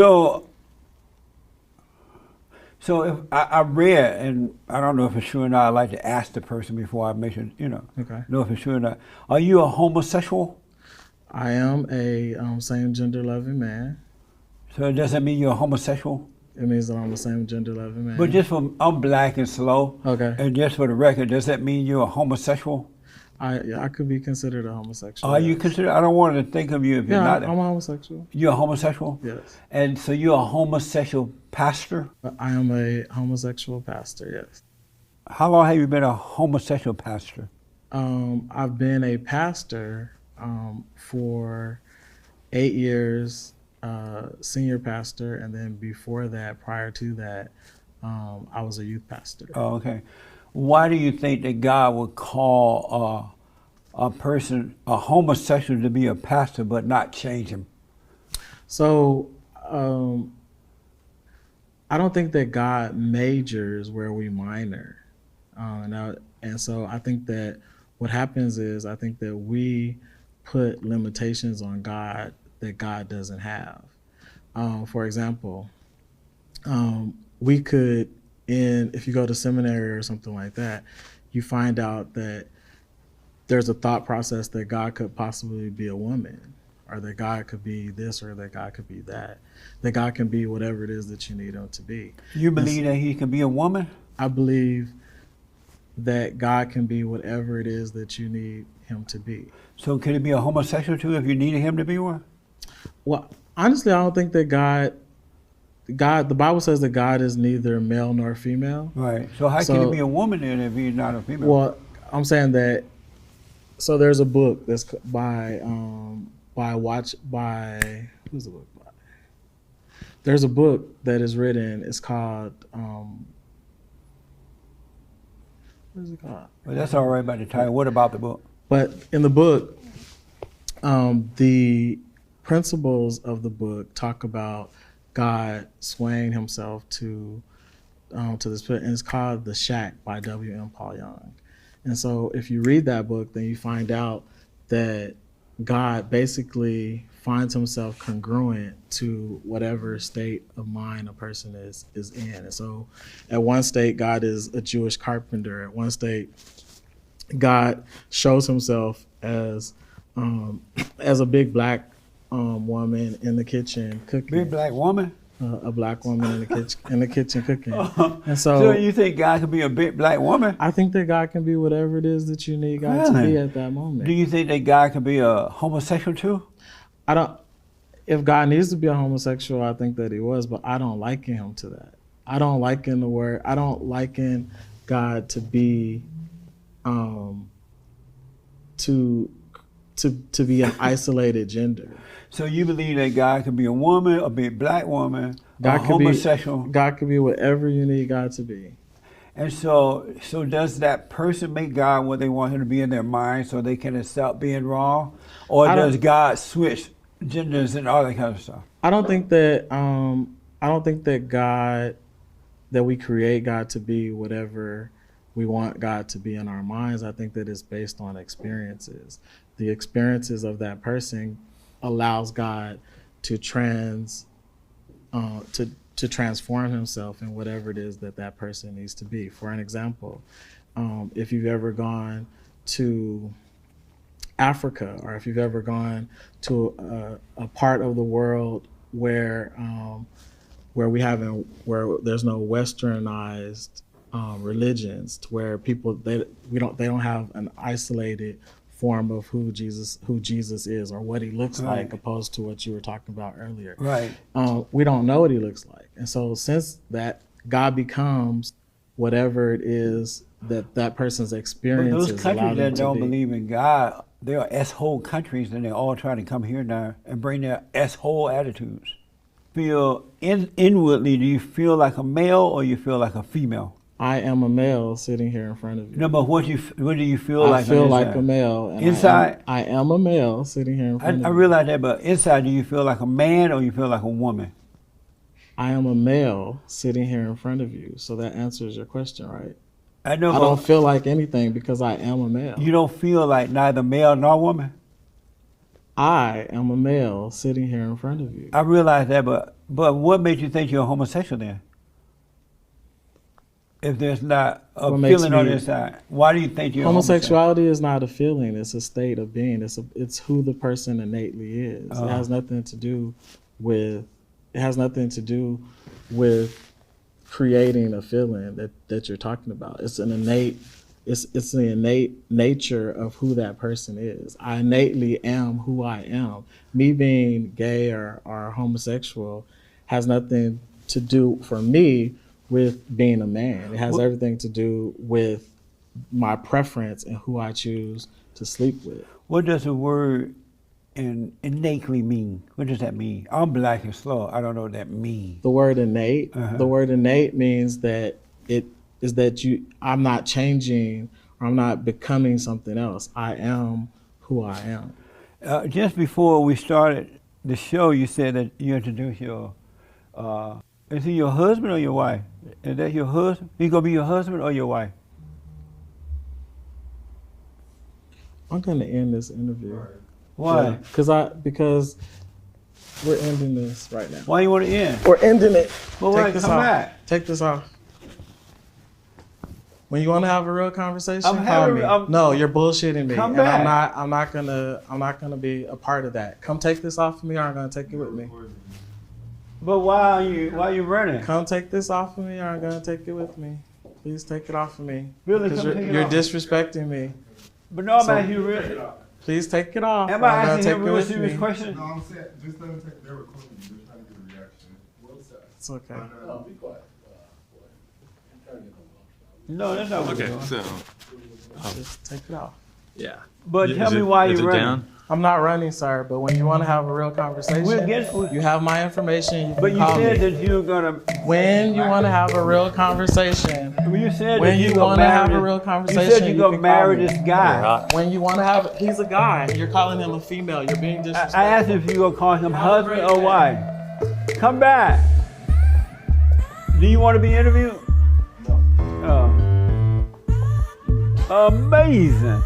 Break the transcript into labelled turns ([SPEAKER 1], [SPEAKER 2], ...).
[SPEAKER 1] So, so if I read, and I don't know if it's true or not. I like to ask the person before I mention,
[SPEAKER 2] Okay.
[SPEAKER 1] know if it's true or not. Are you a homosexual?
[SPEAKER 2] I am a same gender loving man.
[SPEAKER 1] So does that mean you're a homosexual?
[SPEAKER 2] It means that I'm a same gender loving
[SPEAKER 1] But
[SPEAKER 2] man.
[SPEAKER 1] just from I'm black and slow,
[SPEAKER 2] Okay.
[SPEAKER 1] and just for the record, does that mean you're a homosexual?
[SPEAKER 2] I could be considered a homosexual.
[SPEAKER 1] Are you
[SPEAKER 2] Yes.
[SPEAKER 1] considered? I don't want to think of you if you're
[SPEAKER 2] Yeah,
[SPEAKER 1] not.
[SPEAKER 2] I'm a homosexual.
[SPEAKER 1] You're a homosexual,
[SPEAKER 2] Yes.
[SPEAKER 1] and so you're a homosexual pastor.
[SPEAKER 2] But I am a homosexual pastor. Yes.
[SPEAKER 1] How long have you been a homosexual pastor?
[SPEAKER 2] I've been a pastor for 8 years, senior pastor, and then before that, prior to that, I was a youth pastor.
[SPEAKER 1] Oh, okay. Why do you think that God would call a person, a homosexual, to be a pastor, but not change him?
[SPEAKER 2] So I don't think that God majors where we minor. And so I think that what happens is I think that we put limitations on God that God doesn't have. For example, we could, if you go to seminary or something like that, you find out that there's a thought process that God could possibly be a woman, or that God could be this, or that God could be that God can be whatever it is that you need him to be.
[SPEAKER 1] You believe that he can be a woman?
[SPEAKER 2] I believe that God can be whatever it is that you need him to be.
[SPEAKER 1] So could he be a homosexual too if you needed him to be one?
[SPEAKER 2] Well, honestly, I don't think that the Bible says that God is neither male nor female.
[SPEAKER 1] Right. So how can he be a woman then if he's not a female?
[SPEAKER 2] Well, I'm saying that. So there's a book that's by who's the book by? There's a book that is written. It's called what is it called?
[SPEAKER 1] Well, that's all right about the title. What about the book?
[SPEAKER 2] But in the book, the principles of the book talk about God swaying himself to the spirit, and it's called The Shack by W.M. Paul Young. And so if you read that book, then you find out that God basically finds himself congruent to whatever state of mind a person is in. And so at one state, God is a Jewish carpenter. At one state, God shows himself as a big black woman in the kitchen cooking.
[SPEAKER 1] Big black woman?
[SPEAKER 2] A black woman in the kitchen cooking. And
[SPEAKER 1] So you think God could be a big black woman?
[SPEAKER 2] I think that God can be whatever it is that you need God to be at that moment.
[SPEAKER 1] Do you think that God could be a homosexual too?
[SPEAKER 2] I don't. If God needs to be a homosexual, I think that he was, but I don't liken him to that. I don't liken the word. I don't liken God to be, to be an isolated gender.
[SPEAKER 1] So you believe that God could be a woman, a big black woman,
[SPEAKER 2] God
[SPEAKER 1] a
[SPEAKER 2] could
[SPEAKER 1] homosexual?
[SPEAKER 2] God could be whatever you need God to be.
[SPEAKER 1] And so does that person make God what they want him to be in their mind so they can accept being wrong? Or does God switch genders and all that kind of stuff?
[SPEAKER 2] I don't think that God, that we create God to be whatever we want God to be in our minds. I think that it's based on experiences. The experiences of that person allows God to transform himself in whatever it is that person needs to be. For an example, if you've ever gone to Africa, or if you've ever gone to a part of the world where there's no westernized religions, to where people they don't have an isolated form of who Jesus is or what he looks like, opposed to what you were talking about earlier.
[SPEAKER 1] Right.
[SPEAKER 2] We don't know what he looks like. And so since that, God becomes whatever it is that person's experiences.
[SPEAKER 1] But those countries that don't believe in God, they are S-hole countries, and they're all trying to come here now and bring their S-hole attitudes. Inwardly, do you feel like a male or you feel like a female?
[SPEAKER 2] I am a male sitting here in front of you.
[SPEAKER 1] No, but what do you feel like?
[SPEAKER 2] I feel like a male. And
[SPEAKER 1] inside?
[SPEAKER 2] I am a male sitting here in front of you.
[SPEAKER 1] I realize that, but inside, do you feel like a man or you feel like a woman?
[SPEAKER 2] I am a male sitting here in front of you. So that answers your question, right?
[SPEAKER 1] I know.
[SPEAKER 2] I don't feel like anything because I am a male.
[SPEAKER 1] You don't feel like neither male nor woman?
[SPEAKER 2] I am a male sitting here in front of you.
[SPEAKER 1] I realize that, but But what made you think you're homosexual then? If there's not a
[SPEAKER 2] What makes
[SPEAKER 1] feeling on
[SPEAKER 2] me-
[SPEAKER 1] the inside, why do you think you're homosexual?
[SPEAKER 2] Homosexuality is not a feeling; it's a state of being. It's who the person innately is. It has nothing to do with. It has nothing to do with creating a feeling that you're talking about. It's an innate. It's the innate nature of who that person is. I innately am who I am. Me being gay or homosexual has nothing to do for me with being a man. It has everything to do with my preference and who I choose to sleep with.
[SPEAKER 1] What does the word innately mean? What does that mean? I'm black and slow. I don't know what that means.
[SPEAKER 2] The word innate,
[SPEAKER 1] Uh-huh.
[SPEAKER 2] the word innate means that I'm not changing or I'm not becoming something else. I am who I am.
[SPEAKER 1] Just before we started the show, you said that you introduced your. Is he your husband or your wife? Is that your husband? He gonna be your husband or your wife?
[SPEAKER 2] I'm gonna end this interview.
[SPEAKER 1] Why?
[SPEAKER 2] Because we're ending this right now.
[SPEAKER 1] Why you want to end?
[SPEAKER 2] We're ending it.
[SPEAKER 1] Well, why
[SPEAKER 2] Take this
[SPEAKER 1] come
[SPEAKER 2] off.
[SPEAKER 1] back?
[SPEAKER 2] Take this off. When you want to have a real conversation,
[SPEAKER 1] I'm
[SPEAKER 2] call
[SPEAKER 1] having-
[SPEAKER 2] me.
[SPEAKER 1] I'm-
[SPEAKER 2] No, you're bullshitting me,
[SPEAKER 1] Come
[SPEAKER 2] and
[SPEAKER 1] back.
[SPEAKER 2] I'm not gonna be a part of that. Come take this off of me, or I'm gonna take it with me.
[SPEAKER 1] But why are you running?
[SPEAKER 2] Come take this off of me, or I'm gonna take it with me. Please take it off of me.
[SPEAKER 1] Really,
[SPEAKER 2] Because
[SPEAKER 1] come take it
[SPEAKER 2] you're
[SPEAKER 1] off.
[SPEAKER 2] disrespecting me.
[SPEAKER 1] But no, I'm
[SPEAKER 2] So-
[SPEAKER 1] asking you really.
[SPEAKER 2] Please take it off.
[SPEAKER 1] Am
[SPEAKER 2] or
[SPEAKER 1] I
[SPEAKER 2] I'm gonna
[SPEAKER 1] asking
[SPEAKER 2] take
[SPEAKER 1] him
[SPEAKER 2] it
[SPEAKER 1] real
[SPEAKER 2] with
[SPEAKER 1] serious
[SPEAKER 2] me.
[SPEAKER 1] questions?
[SPEAKER 3] No, I'm saying, just let them take their recording. They're trying to get a reaction.
[SPEAKER 2] It's okay.
[SPEAKER 4] Be quiet.
[SPEAKER 1] No, that's not what
[SPEAKER 4] Okay,
[SPEAKER 1] we're doing.
[SPEAKER 4] so
[SPEAKER 2] Just take it off.
[SPEAKER 4] yeah.
[SPEAKER 1] But tell me why you're running.
[SPEAKER 2] I'm not running, sir, but when you want to have a real conversation,
[SPEAKER 1] We'll get-
[SPEAKER 2] you have my information. You can
[SPEAKER 1] But you
[SPEAKER 2] call
[SPEAKER 1] said
[SPEAKER 2] me.
[SPEAKER 1] that you were gonna.
[SPEAKER 2] When you want to have a real conversation,
[SPEAKER 1] When you said
[SPEAKER 2] When
[SPEAKER 1] that
[SPEAKER 2] you
[SPEAKER 1] gonna
[SPEAKER 2] wanna have
[SPEAKER 1] marry
[SPEAKER 2] a real
[SPEAKER 1] this-
[SPEAKER 2] conversation,
[SPEAKER 1] You said
[SPEAKER 2] you
[SPEAKER 1] you're gonna
[SPEAKER 2] can call
[SPEAKER 1] marry
[SPEAKER 2] me.
[SPEAKER 1] this guy.
[SPEAKER 2] when you want to have, he's a guy. You're calling him a female. You're being disrespectful.
[SPEAKER 1] I asked if you gonna call him husband or wife. Come back. Do you want to be interviewed? No. Oh. Amazing.